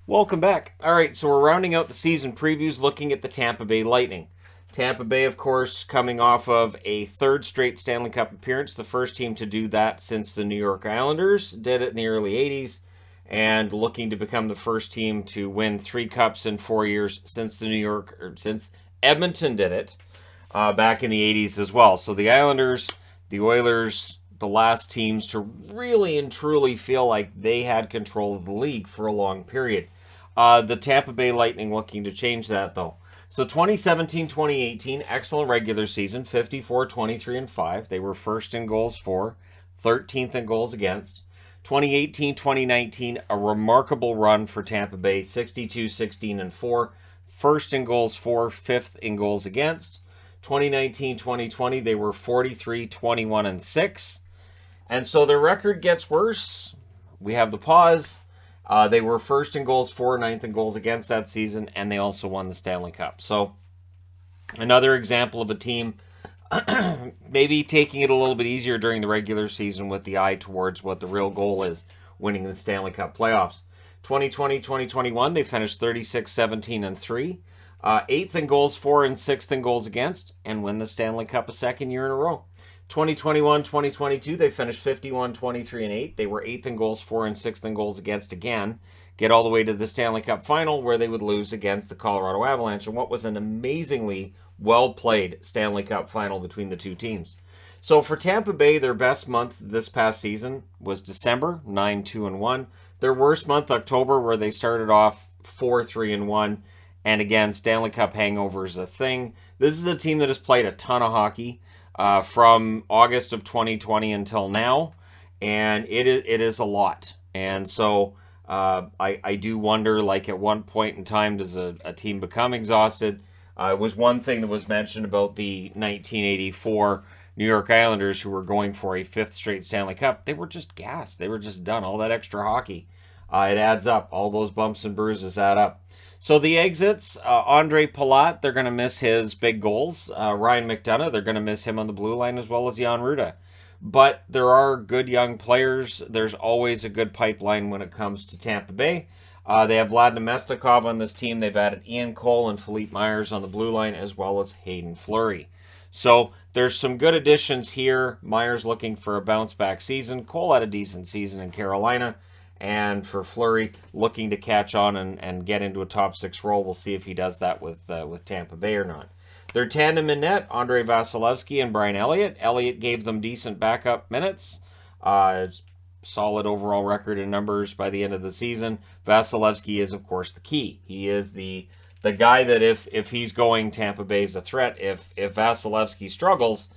Welcome back. All right, so we're rounding out the season previews looking at the Tampa Bay Lightning. Tampa Bay, of course, coming off of a third straight Stanley Cup appearance, the first team to do that since the New York Islanders did it in the early 80s, and looking to become the first team to win 3 cups in 4 years since Edmonton did it back in the 80s as well. So the Islanders, the Oilers, the last teams to really and truly feel like they had control of the league for a long period. The Tampa Bay Lightning looking to change that, though. So 2017-2018, excellent regular season, 54-23-5. They were first in goals for, 13th in goals against. 2018-2019, a remarkable run for Tampa Bay, 62-16-4. First in goals for, fifth in goals against. 2019-2020, they were 43-21-6. And so their record gets worse. We have the pause. They were first in goals for, ninth in goals against that season, and they also won the Stanley Cup. So another example of a team maybe taking it a little bit easier during the regular season with the eye towards what the real goal is, winning the Stanley Cup playoffs. 2020-2021, they finished 36-17-3. Eighth in goals for and sixth in goals against, and win the Stanley Cup a second year in a row. 2021-2022, they finished 51-23-8. They were eighth in goals for and sixth in goals against again. Get all the way to the Stanley Cup final where they would lose against the Colorado Avalanche, and what was an amazingly well-played Stanley Cup final between the two teams. So for Tampa Bay, their best month this past season was December, 9-2-1. Their worst month, October, where they started off 4-3-1. And again, Stanley Cup hangover is a thing. This is a team that has played a ton of hockey from August of 2020 until now, and it is a lot. And so I do wonder, like, at one point in time, does a team become exhausted? It was one thing that was mentioned about the 1984 New York Islanders, who were going for a fifth straight Stanley Cup. They were just gassed. They were just done. All that extra hockey. It adds up. All those bumps and bruises add up. So the exits, Andre Palat, they're going to miss his big goals. Ryan McDonough, they're going to miss him on the blue line, as well as Jan Ruda. But there are good young players. There's always a good pipeline when it comes to Tampa Bay. They have Vlad Nemestikov on this team. They've added Ian Cole and Philippe Myers on the blue line, as well as Hayden Fleury. So there's some good additions here. Myers looking for a bounce-back season. Cole had a decent season in Carolina. And for Fleury, looking to catch on and get into a top six role. We'll see if he does that with Tampa Bay or not. Their tandem in net, Andrei Vasilevskiy and Brian Elliott. Elliott gave them decent backup minutes. Solid overall record in numbers by the end of the season. Vasilevskiy is, of course, the key. He is the guy that if he's going, Tampa Bay is a threat. If Vasilevskiy struggles,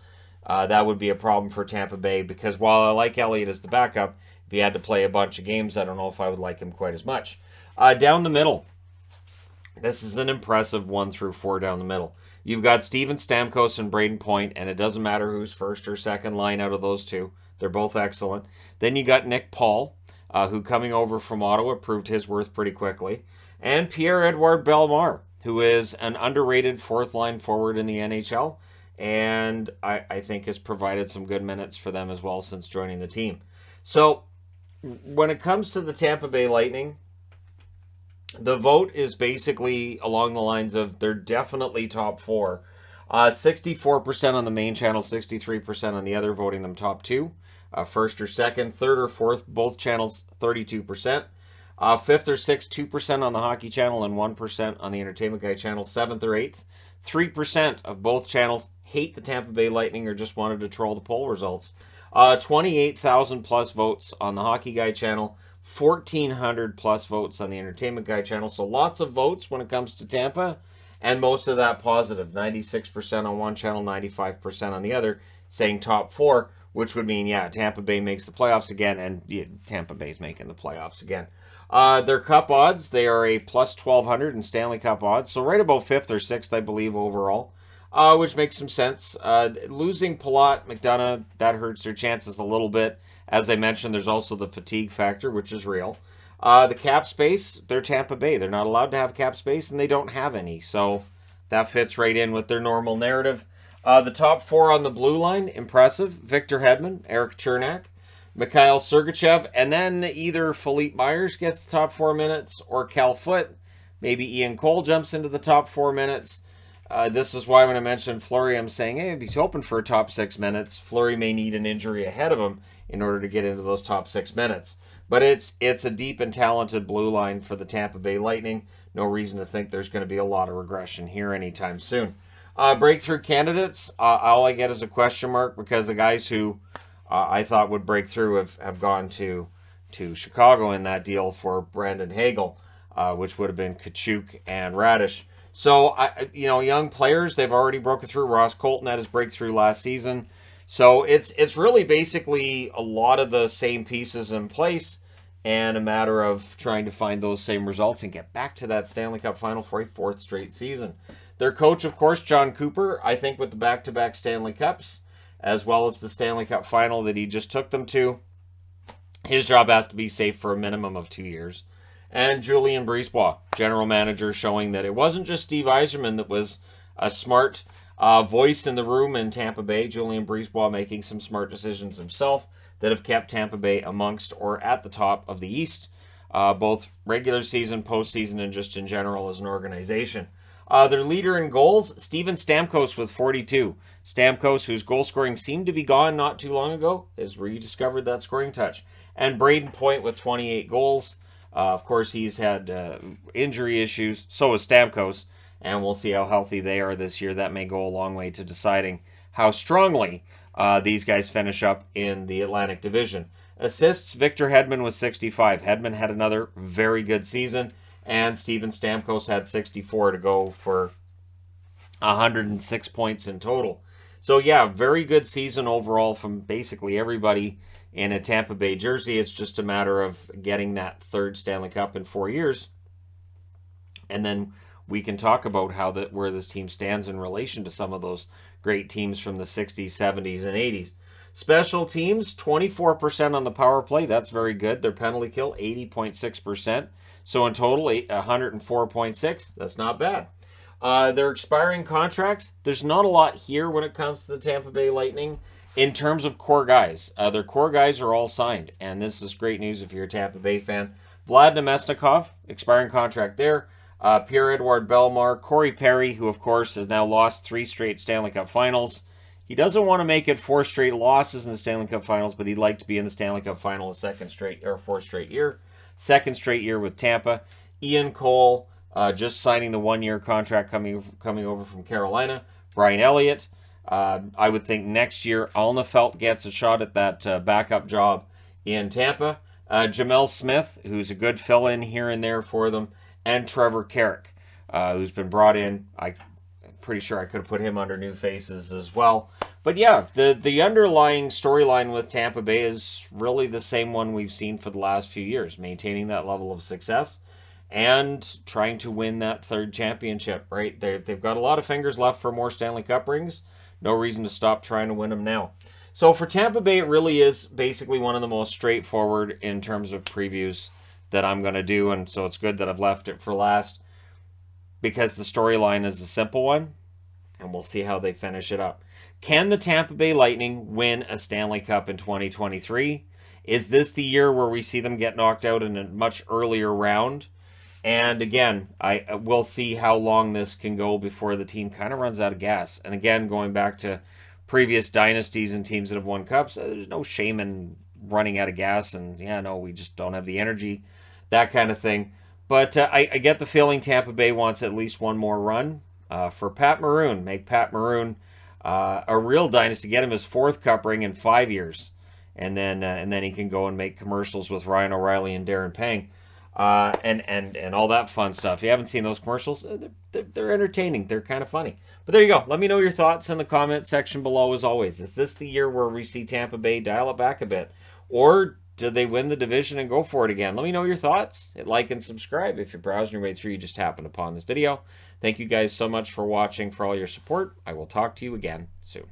that would be a problem for Tampa Bay, because while I like Elliott as the backup, if he had to play a bunch of games, I don't know if I would like him quite as much. Down the middle, this is an impressive 1 through 4 down the middle. You've got Steven Stamkos and Braden Point, and it doesn't matter who's first or second line out of those two. They're both excellent. Then you got Nick Paul, who coming over from Ottawa proved his worth pretty quickly. And Pierre-Edouard Bellemare, who is an underrated fourth-line forward in the NHL, and I think has provided some good minutes for them as well since joining the team. So when it comes to the Tampa Bay Lightning, the vote is basically along the lines of they're definitely top 4. 64% on the main channel, 63% on the other, voting them top 2. First or second, third or fourth, both channels, 32%. Fifth or sixth, 2% on the Hockey Channel and 1% on the Entertainment Guy channel. Seventh or eighth, 3% of both channels hate the Tampa Bay Lightning or just wanted to troll the poll results. 28,000 plus votes on the Hockey Guy channel, 1,400 plus votes on the Entertainment Guy channel. So lots of votes when it comes to Tampa, and most of that positive. 96% on one channel, 95% on the other, saying top 4, which would mean, yeah, Tampa Bay makes the playoffs again, and yeah, Tampa Bay's making the playoffs again. Their cup odds, they are a plus 1,200 in Stanley Cup odds, so right about 5th or 6th, I believe, overall. Which makes some sense. Losing Palat, McDonough, that hurts their chances a little bit. As I mentioned, there's also the fatigue factor, which is real. The cap space, they're Tampa Bay. They're not allowed to have cap space, and they don't have any. So that fits right in with their normal narrative. The top 4 on the blue line, impressive. Victor Hedman, Eric Chernak, Mikhail Sergachev, and then either Philippe Myers gets the top 4 minutes or Cal Foote. Maybe Ian Cole jumps into the top 4 minutes. This is why when I mentioned Fleury, I'm saying, hey, if he's hoping for a top 6 minutes, Fleury may need an injury ahead of him in order to get into those top 6 minutes. But it's a deep and talented blue line for the Tampa Bay Lightning. No reason to think there's going to be a lot of regression here anytime soon. Breakthrough candidates, all I get is a question mark because the guys who I thought would break through have gone to Chicago in that deal for Brandon Hagel, which would have been Kachuk and Radish. So, young players, they've already broken through. Ross Colton had his breakthrough last season. So it's really basically a lot of the same pieces in place and a matter of trying to find those same results and get back to that Stanley Cup final for a 4th straight season. Their coach, of course, John Cooper, I think with the back-to-back Stanley Cups, as well as the Stanley Cup final that he just took them to, his job has to be safe for a minimum of 2 years. And Julien Brisebois, general manager, showing that it wasn't just Steve Yzerman that was a smart voice in the room in Tampa Bay. Julien Brisebois making some smart decisions himself that have kept Tampa Bay amongst or at the top of the East, both regular season, postseason, and just in general as an organization. Their leader in goals, Steven Stamkos with 42. Stamkos, whose goal scoring seemed to be gone not too long ago, has rediscovered that scoring touch. And Braden Point with 28 goals. Of course, he's had injury issues. So has Stamkos. And we'll see how healthy they are this year. That may go a long way to deciding how strongly these guys finish up in the Atlantic Division. Assists, Victor Hedman with 65. Hedman had another very good season. And Steven Stamkos had 64 to go for 106 points in total. So, yeah, very good season overall from basically everybody in a Tampa Bay jersey. It's just a matter of getting that 3rd Stanley Cup in 4 years. And then we can talk about where this team stands in relation to some of those great teams from the 60s, 70s, and 80s. Special teams, 24% on the power play. That's very good. Their penalty kill, 80.6%. So in total, 104.6. That's not bad. Their expiring contracts, there's not a lot here when it comes to the Tampa Bay Lightning in terms of core guys. Their core guys are all signed, and this is great news if you're a Tampa Bay fan. Vlad Nemesnikov, expiring contract there. Pierre-Edouard Bellemare, Corey Perry, who of course has now lost 3 straight Stanley Cup finals. He doesn't want to make it 4 straight losses in the Stanley Cup finals, but he'd like to be in the Stanley Cup final a 4th straight year. 2nd straight year with Tampa. Ian Cole, just signing the 1-year contract coming over from Carolina. Brian Elliott. I would think next year Alnefelt gets a shot at that backup job in Tampa. Jamel Smith, who's a good fill-in here and there for them. And Trevor Carrick, who's been brought in. I'm pretty sure I could have put him under new faces as well. But yeah, the underlying storyline with Tampa Bay is really the same one we've seen for the last few years, maintaining that level of success and trying to win that 3rd championship, right? They've got a lot of fingers left for more Stanley Cup rings. No reason to stop trying to win them now. So for Tampa Bay, it really is basically one of the most straightforward in terms of previews that I'm going to do, and so it's good that I've left it for last because the storyline is a simple one, and we'll see how they finish it up. Can the Tampa Bay Lightning win a Stanley Cup in 2023? Is this the year where we see them get knocked out in a much earlier round? And again, we'll see how long this can go before the team kind of runs out of gas. And again, going back to previous dynasties and teams that have won cups, there's no shame in running out of gas and, we just don't have the energy, that kind of thing. But I get the feeling Tampa Bay wants at least one more run for Pat Maroon. Make Pat Maroon a real dynasty. Get him his 4th cup ring in 5 years. And then he can go and make commercials with Ryan O'Reilly and Darren Pang. And all that fun stuff. If you haven't seen those commercials, they're entertaining. They're kind of funny. But there you go. Let me know your thoughts in the comment section below as always. Is this the year where we see Tampa Bay dial it back a bit? Or do they win the division and go for it again? Let me know your thoughts. Hit like and subscribe. If you're browsing your way through, you just happened upon this video. Thank you guys so much for watching, for all your support. I will talk to you again soon.